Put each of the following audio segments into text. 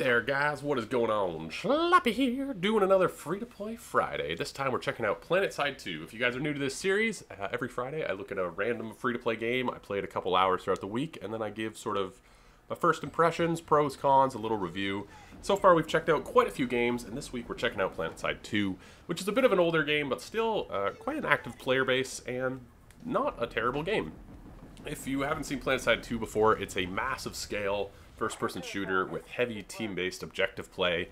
there, guys. What is going on? Slappy here, doing another free-to-play Friday. This time we're checking out Planetside 2. If you guys are new to this series, every Friday I look at a random free-to-play game. I play it a couple hours throughout the week, and then I give sort of my first impressions, pros, cons, a little review. So far we've checked out quite a few games, and this week we're checking out Planetside 2, which is a bit of an older game, but still quite an active player base, and not a terrible game. If you haven't seen Planetside 2 before, it's a massive scale first-person shooter with heavy team-based objective play.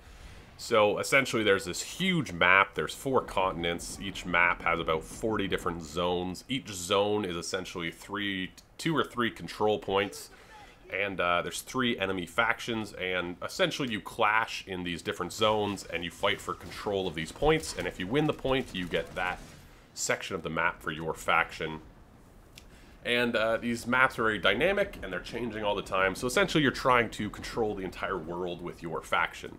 So essentially there's this huge map, there's 4 continents, each map has about 40 different zones. Each zone is essentially 2 or 3 control points, and there's 3 enemy factions, and essentially you clash in these different zones and you fight for control of these points, and if you win the point you get that section of the map for your faction. And these maps are very dynamic, and they're changing all the time. So essentially, you're trying to control the entire world with your faction.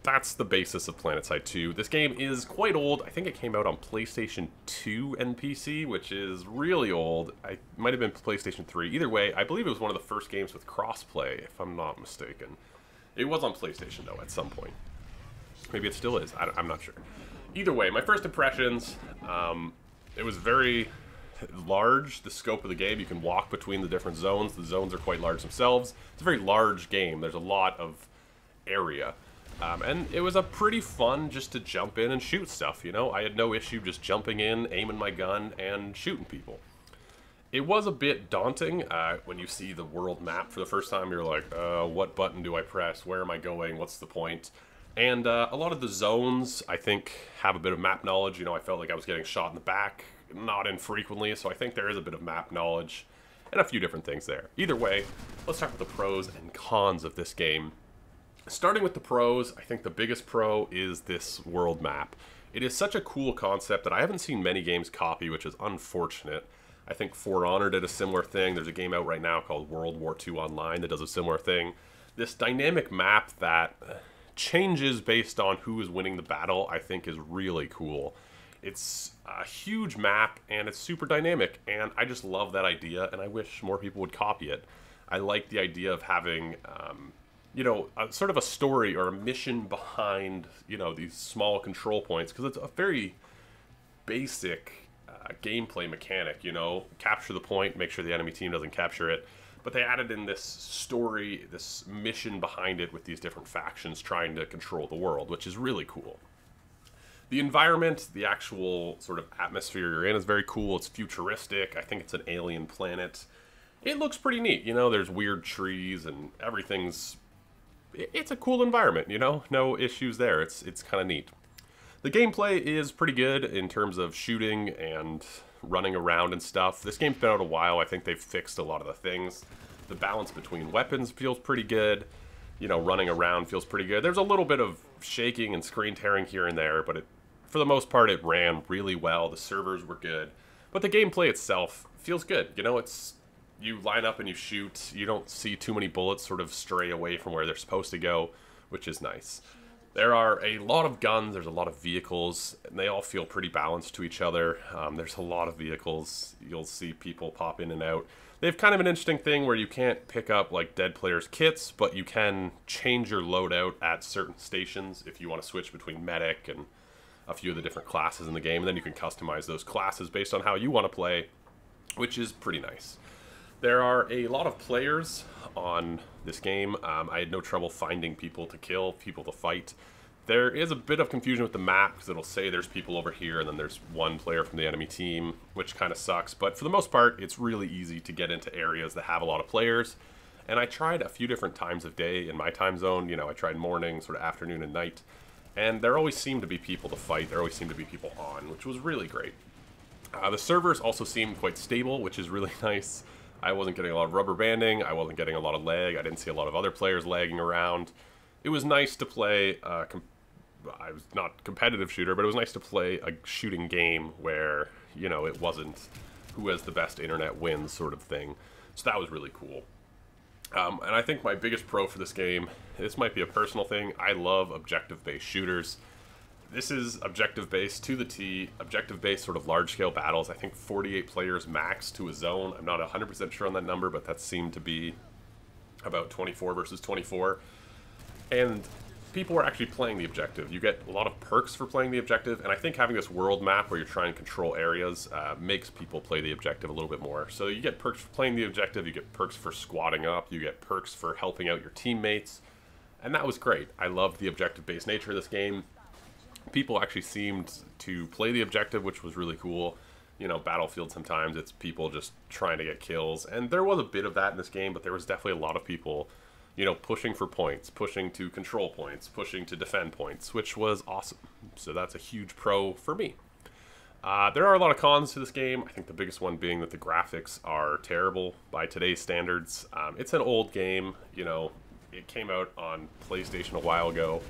That's the basis of Planetside 2. This game is quite old. I think it came out on PlayStation 2 and PC, which is really old. It might have been PlayStation 3. Either way, I believe it was one of the first games with crossplay, if I'm not mistaken. It was on PlayStation, though, at some point. Maybe it still is. I'm not sure. Either way, my first impressions, it was very large, the scope of the game. You can walk between the different zones. The zones are quite large themselves. It's a very large game. There's a lot of area. And it was a pretty fun just to jump in and shoot stuff, you know? I had no issue just jumping in, aiming my gun, and shooting people. It was a bit daunting when you see the world map for the first time. You're like, what button do I press? Where am I going? What's the point? And a lot of the zones, I think, have a bit of map knowledge. You know, I felt like I was getting shot in the back, not infrequently, so I think there is a bit of map knowledge and a few different things there. Either way, let's talk about the pros and cons of this game. Starting with the pros, I think the biggest pro is this world map. It is such a cool concept that I haven't seen many games copy, which is unfortunate. I think For Honor did a similar thing. There's a game out right now called World War II Online that does a similar thing. This dynamic map that changes based on who is winning the battle, I think, is really cool. It's a huge map, and it's super dynamic, and I just love that idea, and I wish more people would copy it. I like the idea of having, you know, sort of a story or a mission behind, you know, these small control points, because it's a very basic gameplay mechanic, you know, capture the point, make sure the enemy team doesn't capture it, but they added in this story, this mission behind it with these different factions trying to control the world, which is really cool. The environment, the actual sort of atmosphere you're in is very cool. It's futuristic. I think it's an alien planet. It looks pretty neat. You know, there's weird trees and everything's... It's a cool environment, you know? No issues there. It's kind of neat. The gameplay is pretty good in terms of shooting and running around and stuff. This game's been out a while. I think they've fixed a lot of the things. The balance between weapons feels pretty good. You know, running around feels pretty good. There's a little bit of shaking and screen tearing here and there, but for the most part, it ran really well. The servers were good, but the gameplay itself feels good. You know, you line up and you shoot. You don't see too many bullets sort of stray away from where they're supposed to go, which is nice. There are a lot of guns. There's a lot of vehicles, and they all feel pretty balanced to each other. There's a lot of vehicles. You'll see people pop in and out. They have kind of an interesting thing where you can't pick up like dead players' kits, but you can change your loadout at certain stations if you want to switch between medic and a few of the different classes in the game, and then you can customize those classes based on how you want to play, which is pretty nice. There are a lot of players on this game. I had no trouble finding people to kill, people to fight. There is a bit of confusion with the map because it'll say there's people over here and then there's one player from the enemy team, which kind of sucks. But for the most part, it's really easy to get into areas that have a lot of players. And I tried a few different times of day in my time zone. You know, I tried morning, sort of afternoon and night. And there always seemed to be people to fight. There always seemed to be people on, which was really great. The servers also seemed quite stable, which is really nice. I wasn't getting a lot of rubber banding. I wasn't getting a lot of lag. I didn't see a lot of other players lagging around. It was nice to play I was not competitive shooter, but it was nice to play a shooting game where, you know, it wasn't who has the best internet wins sort of thing. So that was really cool. And I think my biggest pro for this game, this might be a personal thing, I love objective-based shooters. This is objective-based to the T, objective-based sort of large-scale battles. I think 48 players max to a zone. I'm not 100% sure on that number, but that seemed to be about 24 versus 24. And people were actually playing the objective. You get a lot of perks for playing the objective, and I think having this world map where you're trying to control areas makes people play the objective a little bit more. So you get perks for playing the objective, you get perks for squatting up, you get perks for helping out your teammates, and that was great. I loved the objective-based nature of this game. People actually seemed to play the objective, which was really cool. You know, Battlefield sometimes it's people just trying to get kills, and there was a bit of that in this game, but there was definitely a lot of people, you know, pushing for points, pushing to control points, pushing to defend points, which was awesome. So that's a huge pro for me. There are a lot of cons to this game. I think the biggest one being that the graphics are terrible by today's standards. It's an old game, you know, it came out on PlayStation a while ago.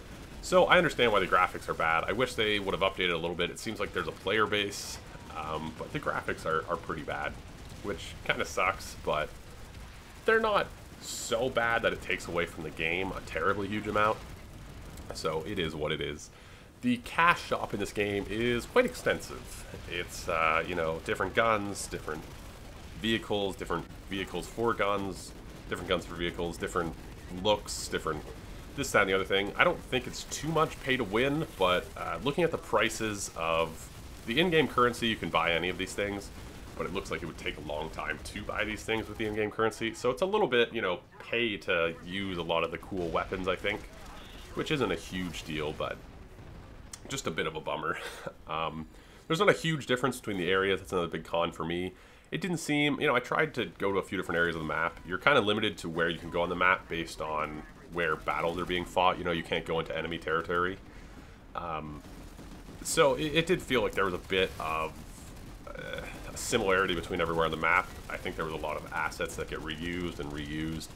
So I understand why the graphics are bad. I wish they would have updated a little bit. It seems like there's a player base, but the graphics are pretty bad, which kind of sucks, but they're not so bad that it takes away from the game a terribly huge amount. So it is what it is. The cash shop in this game is quite extensive. It's, you know, different guns, different vehicles for guns, different guns for vehicles, different looks, different this, that, and the other thing. I don't think it's too much pay to win, but looking at the prices of the in-game currency, you can buy any of these things, but it looks like it would take a long time to buy these things with the in-game currency. So it's a little bit, you know, pay to use a lot of the cool weapons, I think, which isn't a huge deal, but just a bit of a bummer. There's not a huge difference between the areas. That's another big con for me. It didn't seem, you know, I tried to go to a few different areas of the map. You're kind of limited to where you can go on the map based on where battles are being fought. You know, you can't go into enemy territory. So it did feel like there was a bit of similarity between everywhere on the map. I think there was a lot of assets that get reused and reused,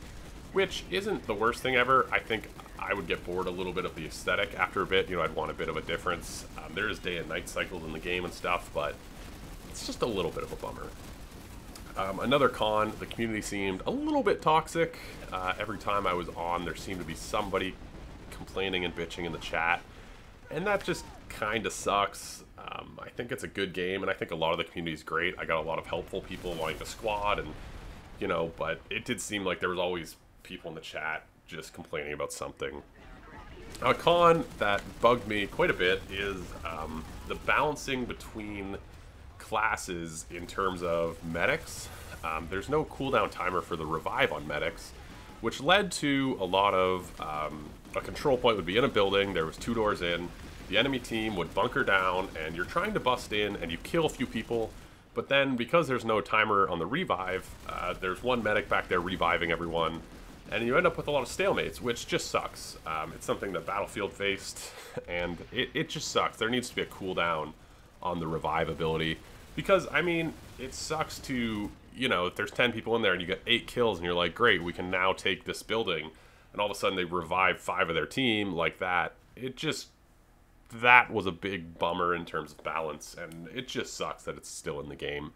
which isn't the worst thing ever. I think I would get bored a little bit of the aesthetic after a bit. You know, I'd want a bit of a difference. There is day and night cycles in the game and stuff, but it's just a little bit of a bummer. Another con, the community seemed a little bit toxic. Every time I was on, there seemed to be somebody complaining and bitching in the chat, and that just kind of sucks. I think it's a good game, and I think a lot of the community is great. I got a lot of helpful people wanting to squad, and you know, but it did seem like there was always people in the chat just complaining about something. A con that bugged me quite a bit is the balancing between classes in terms of medics. There's no cooldown timer for the revive on medics, which led to a lot of a control point would be in a building, there was 2 doors in, the enemy team would bunker down, and you're trying to bust in and you kill a few people, but then because there's no timer on the revive, there's one medic back there reviving everyone, and you end up with a lot of stalemates, which just sucks. It's something that Battlefield faced, and it just sucks. There needs to be a cooldown on the revive ability, because, I mean, it sucks to, you know, if there's 10 people in there and you get 8 kills and you're like, great, we can now take this building, and all of a sudden they revive 5 of their team like that. It just, that was a big bummer in terms of balance, and it just sucks that it's still in the game.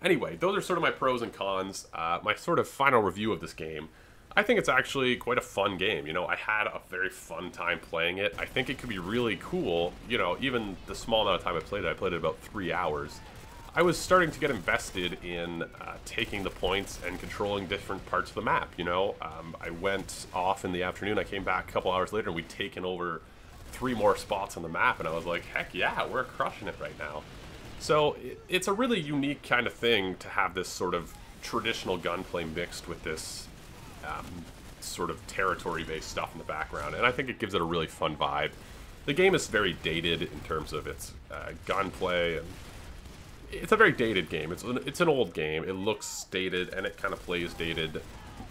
Anyway, those are sort of my pros and cons. My sort of final review of this game. I think it's actually quite a fun game. You know, I had a very fun time playing it. I think it could be really cool. You know, even the small amount of time I played it about 3 hours. I was starting to get invested in taking the points and controlling different parts of the map, you know. I went off in the afternoon, I came back a couple hours later, and we'd taken over 3 more spots on the map, and I was like, heck yeah, we're crushing it right now. So it's a really unique kind of thing to have this sort of traditional gunplay mixed with this sort of territory-based stuff in the background, and I think it gives it a really fun vibe. The game is very dated in terms of its gunplay, and it's a very dated game. It's an old game. It looks dated, and it kind of plays dated,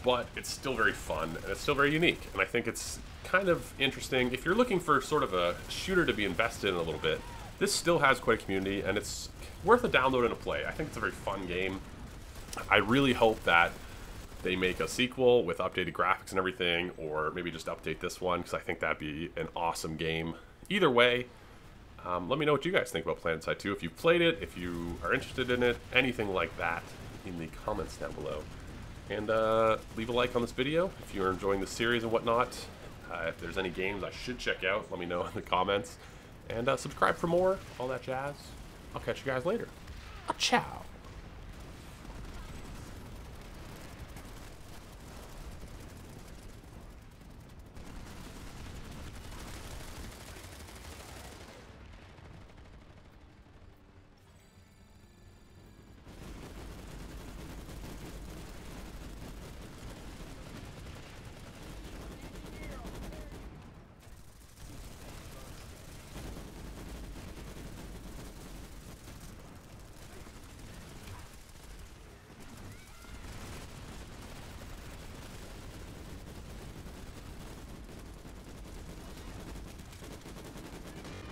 but it's still very fun, and it's still very unique, and I think it's kind of interesting. If you're looking for sort of a shooter to be invested in a little bit, this still has quite a community, and it's worth a download and a play. I think it's a very fun game. I really hope that they make a sequel with updated graphics and everything, or maybe just update this one, because I think that'd be an awesome game. Either way, let me know what you guys think about Planetside 2. If you've played it, if you are interested in it, anything like that in the comments down below. And leave a like on this video if you're enjoying the series and whatnot. If there's any games I should check out, let me know in the comments. And subscribe for more, all that jazz. I'll catch you guys later. Ciao.